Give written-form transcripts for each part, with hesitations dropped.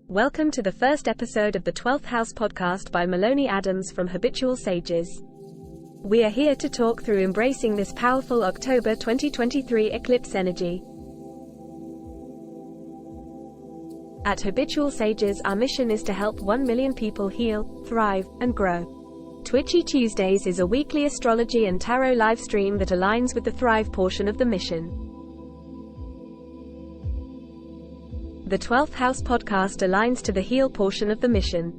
Welcome to the first episode of the 12th House Podcast by Maloney Adams from HabitualSages. We are here to talk through embracing this powerful October 2023 eclipse energy. At HabitualSages, our mission is to help 1 million people heal, thrive, and grow. Twitchy Tuesdays is a weekly astrology and tarot live stream that aligns with the thrive portion of the mission. The 12th House Podcast aligns to the heal portion of the mission.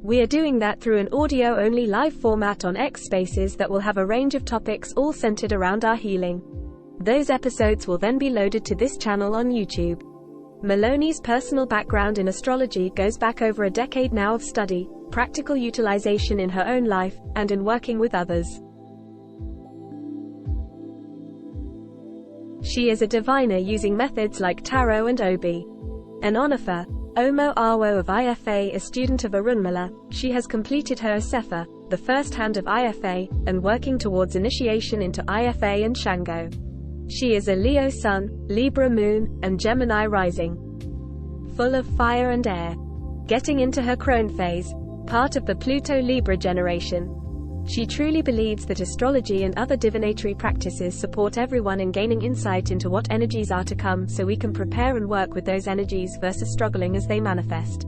We are doing that through an audio-only live format on X Spaces that will have a range of topics all centered around our healing. Those episodes will then be loaded to this channel on YouTube. Maloney's personal background in astrology goes back over a decade now of study, practical utilization in her own life, and in working with others. She is a diviner using methods like tarot and Obi. An Onifer, Omo Awo of IFA, a student of Arunmila, she has completed her Asefa, the first hand of IFA, and working towards initiation into IFA and Shango. She is a Leo Sun, Libra Moon, and Gemini Rising. Full of fire and air. Getting into her crone phase, part of the Pluto-Libra generation. She truly believes that astrology and other divinatory practices support everyone in gaining insight into what energies are to come so we can prepare and work with those energies versus struggling as they manifest.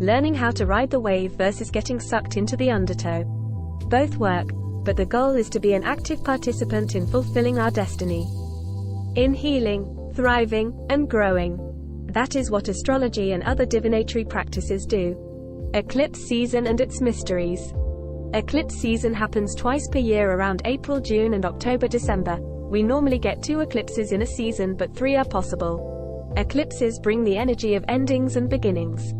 Learning how to ride the wave versus getting sucked into the undertow. Both work, but the goal is to be an active participant in fulfilling our destiny. In healing, thriving, and growing. That is what astrology and other divinatory practices do. Eclipse season and its mysteries. Eclipse season happens twice per year around April, June and October, December. We normally get 2 eclipses in a season, but 3 are possible. Eclipses bring the energy of endings and beginnings.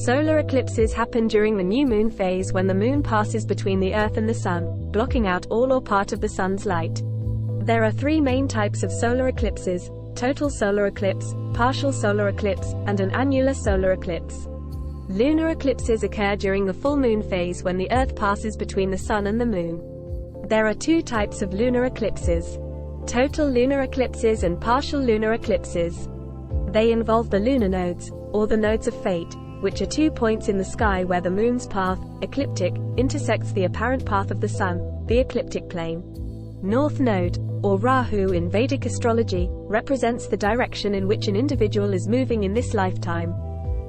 Solar eclipses happen during the new moon phase when the moon passes between the Earth and the Sun, blocking out all or part of the Sun's light. There are 3 main types of solar eclipses: total solar eclipse, partial solar eclipse, and an annular solar eclipse. Lunar eclipses occur during the full moon phase when the Earth passes between the Sun and the Moon. There are 2 types of lunar eclipses: total lunar eclipses and partial lunar eclipses. They involve the lunar nodes, or the nodes of fate, which are 2 points in the sky where the Moon's path, ecliptic, intersects the apparent path of the Sun, the ecliptic plane. North Node, or Rahu in Vedic astrology, represents the direction in which an individual is moving in this lifetime.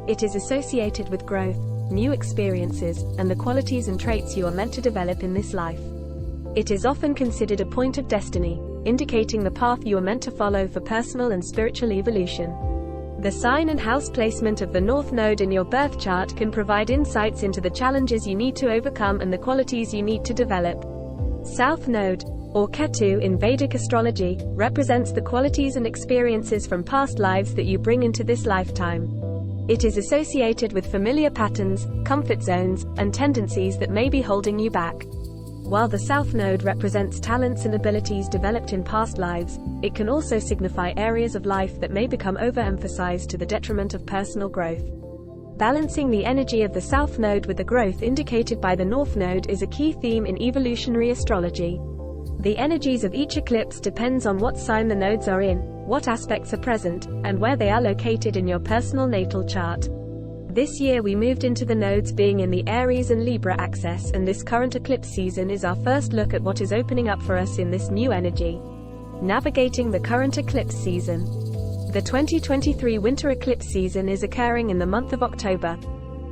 It is associated with growth, new experiences, and the qualities and traits you are meant to develop in this life. It is often considered a point of destiny, indicating the path you are meant to follow for personal and spiritual evolution. The sign and house placement of the North Node in your birth chart can provide insights into the challenges you need to overcome and the qualities you need to develop. South Node, or Ketu in Vedic astrology, represents the qualities and experiences from past lives that you bring into this lifetime. It is associated with familiar patterns, comfort zones, and tendencies that may be holding you back. While the South Node represents talents and abilities developed in past lives, it can also signify areas of life that may become overemphasized to the detriment of personal growth. Balancing the energy of the South Node with the growth indicated by the North Node is a key theme in evolutionary astrology. The energies of each eclipse depends on what sign the nodes are in, what aspects are present, and where they are located in your personal natal chart. This year we moved into the nodes being in the Aries and Libra axis, and this current eclipse season is our first look at what is opening up for us in this new energy. Navigating the current eclipse season. The 2023 winter eclipse season is occurring in the month of October.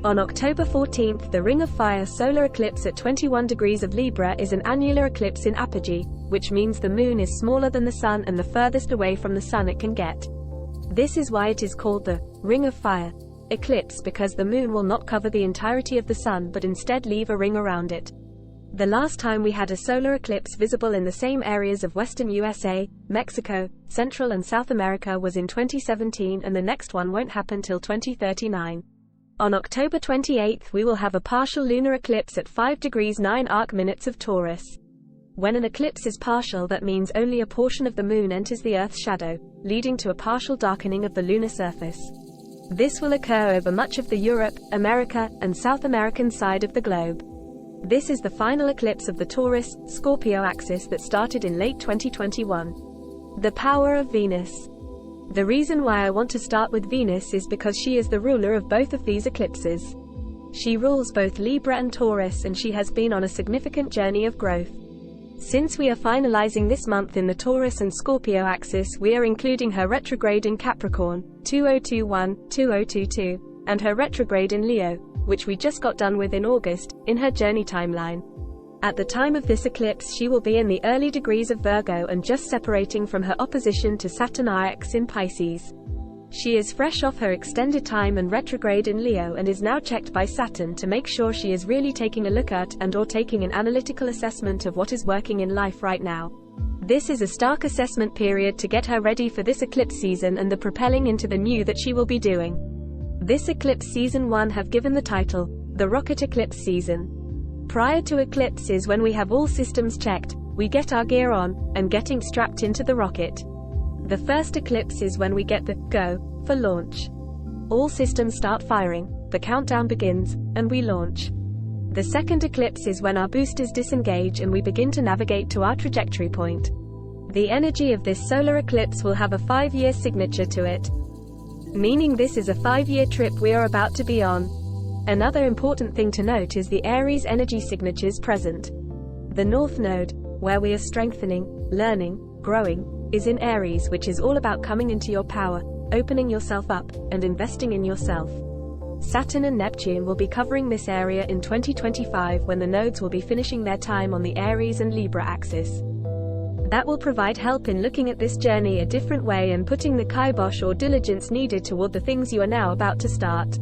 On October 14th, the Ring of Fire solar eclipse at 21 degrees of Libra is an annular eclipse in apogee, which means the moon is smaller than the sun and the furthest away from the sun it can get. This is why it is called the Ring of Fire eclipse, because the moon will not cover the entirety of the sun but instead leave a ring around it. The last time we had a solar eclipse visible in the same areas of western USA, Mexico, Central and South America was in 2017, and the next one won't happen till 2039. On October 28th we will have a partial lunar eclipse at 5 degrees 9 arc minutes of Taurus. When an eclipse is partial, that means only a portion of the moon enters the Earth's shadow, leading to a partial darkening of the lunar surface. This will occur over much of the Europe, America, and South American side of the globe. This is the final eclipse of the Taurus-Scorpio axis that started in late 2021. The power of Venus. The reason why I want to start with Venus is because she is the ruler of both of these eclipses. She rules both Libra and Taurus, and she has been on a significant journey of growth. Since we are finalizing this month in the Taurus and Scorpio axis, we are including her retrograde in Capricorn, 2021-2022, and her retrograde in Leo, which we just got done with in August, in her journey timeline. At the time of this eclipse, she will be in the early degrees of Virgo and just separating from her opposition to Saturn IX in Pisces. She is fresh off her extended time and retrograde in Leo and is now checked by Saturn to make sure she is really taking a look at and/or taking an analytical assessment of what is working in life right now. This is a stark assessment period to get her ready for this eclipse season and the propelling into the new that she will be doing. This eclipse season 1 have given the title, the Rocket Eclipse Season. Prior to eclipse is when we have all systems checked, we get our gear on, and getting strapped into the rocket. The first eclipse is when we get the go for launch. All systems start firing, the countdown begins, and we launch. The second eclipse is when our boosters disengage and we begin to navigate to our trajectory point. The energy of this solar eclipse will have a 5-year signature to it, meaning this is a 5-year trip we are about to be on. Another important thing to note is the Aries energy signatures present. The North Node, where we are strengthening, learning, growing, is in Aries, which is all about coming into your power, opening yourself up, and investing in yourself. Saturn and Neptune will be covering this area in 2025 when the nodes will be finishing their time on the Aries and Libra axis. That will provide help in looking at this journey a different way and putting the kibosh or diligence needed toward the things you are now about to start.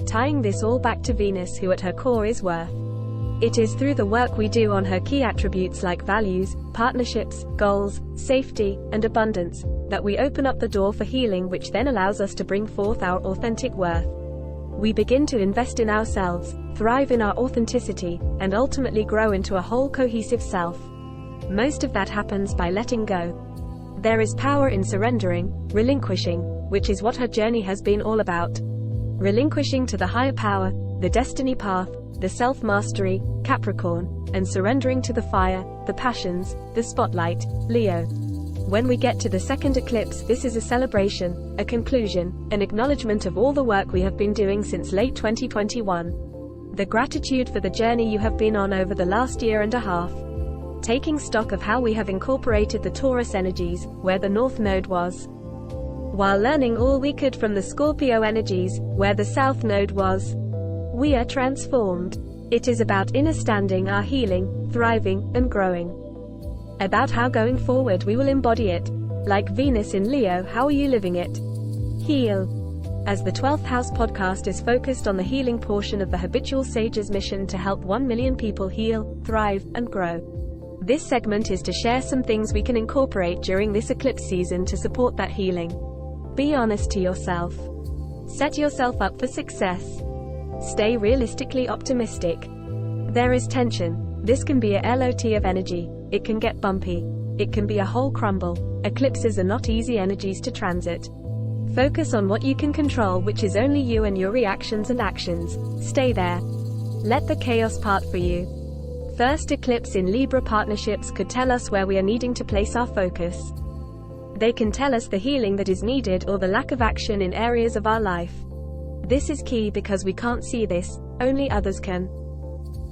Tying this all back to Venus, who at her core is worth. It is through the work we do on her key attributes like values, partnerships, goals, safety, and abundance, that we open up the door for healing, which then allows us to bring forth our authentic worth. We begin to invest in ourselves, thrive in our authenticity, and ultimately grow into a whole cohesive self. Most of that happens by letting go. There is power in surrendering, relinquishing, which is what her journey has been all about. Relinquishing to the higher power, the destiny path, the self-mastery, Capricorn, and surrendering to the fire, the passions, the spotlight, Leo. When we get to the second eclipse, this is a celebration, a conclusion, an acknowledgement of all the work we have been doing since late 2021. The gratitude for the journey you have been on over the last year and a half. Taking stock of how we have incorporated the Taurus energies, where the North Node was, while learning all we could from the Scorpio energies, where the South Node was. We are transformed. It is about understanding our healing, thriving, and growing. About how going forward we will embody it. Like Venus in Leo, how are you living it? Heal. As the 12th House Podcast is focused on the healing portion of the HabitualSages mission to help 1 million people heal, thrive, and grow. This segment is to share some things we can incorporate during this eclipse season to support that healing. Be honest to yourself. Set yourself up for success. Stay realistically optimistic. There is tension. This can be a lot of energy. It can get bumpy. It can be a whole crumble. Eclipses are not easy energies to transit. Focus on what you can control, which is only you and your reactions and actions. Stay there. Let the chaos part for you. First eclipse in Libra partnerships could tell us where we are needing to place our focus. They can tell us the healing that is needed or the lack of action in areas of our life. This is key because we can't see this, only others can.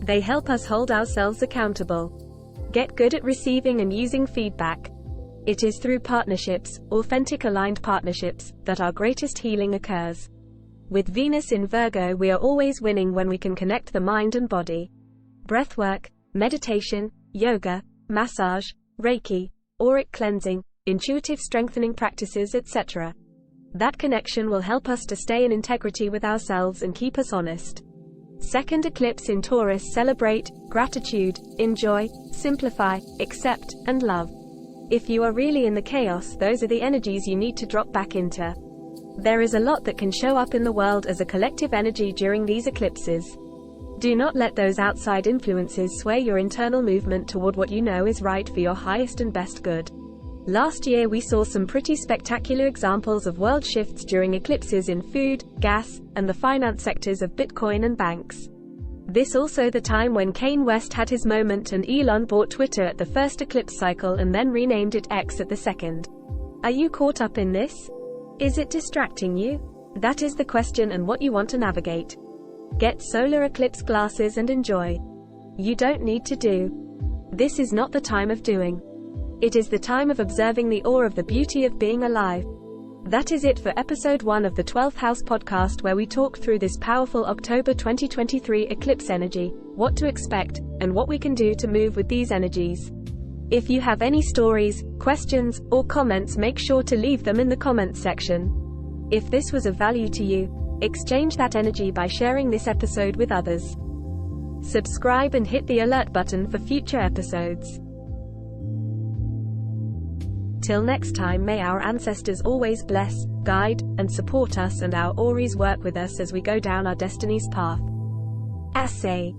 They help us hold ourselves accountable. Get good at receiving and using feedback. It is through partnerships, authentic aligned partnerships, that our greatest healing occurs. With Venus in Virgo, we are always winning when we can connect the mind and body. Breathwork, meditation, yoga, massage, Reiki, auric cleansing, intuitive strengthening practices, etc. That connection will help us to stay in integrity with ourselves and keep us honest. Second eclipse in Taurus, celebrate, gratitude, enjoy, simplify, accept, and love. If you are really in the chaos, those are the energies you need to drop back into. There is a lot that can show up in the world as a collective energy during these eclipses. Do not let those outside influences sway your internal movement toward what you know is right for your highest and best good. Last year we saw some pretty spectacular examples of world shifts during eclipses in food, gas, and the finance sectors of Bitcoin and banks. This also the time when Kanye West had his moment and Elon bought Twitter at the first eclipse cycle and then renamed it X at the second. Are you caught up in this? Is it distracting you? That is the question and what you want to navigate. Get solar eclipse glasses and enjoy. You don't need to do. This is not the time of doing. It is the time of observing the awe of the beauty of being alive. That is it for episode 1 of the 12th House Podcast, where we talk through this powerful October 2023 eclipse energy, what to expect, and what we can do to move with these energies. If you have any stories, questions, or comments, make sure to leave them in the comments section. If this was of value to you, exchange that energy by sharing this episode with others. Subscribe and hit the alert button for future episodes. Till next time, may our ancestors always bless, guide, and support us, and our Auries work with us as we go down our destiny's path. Assay.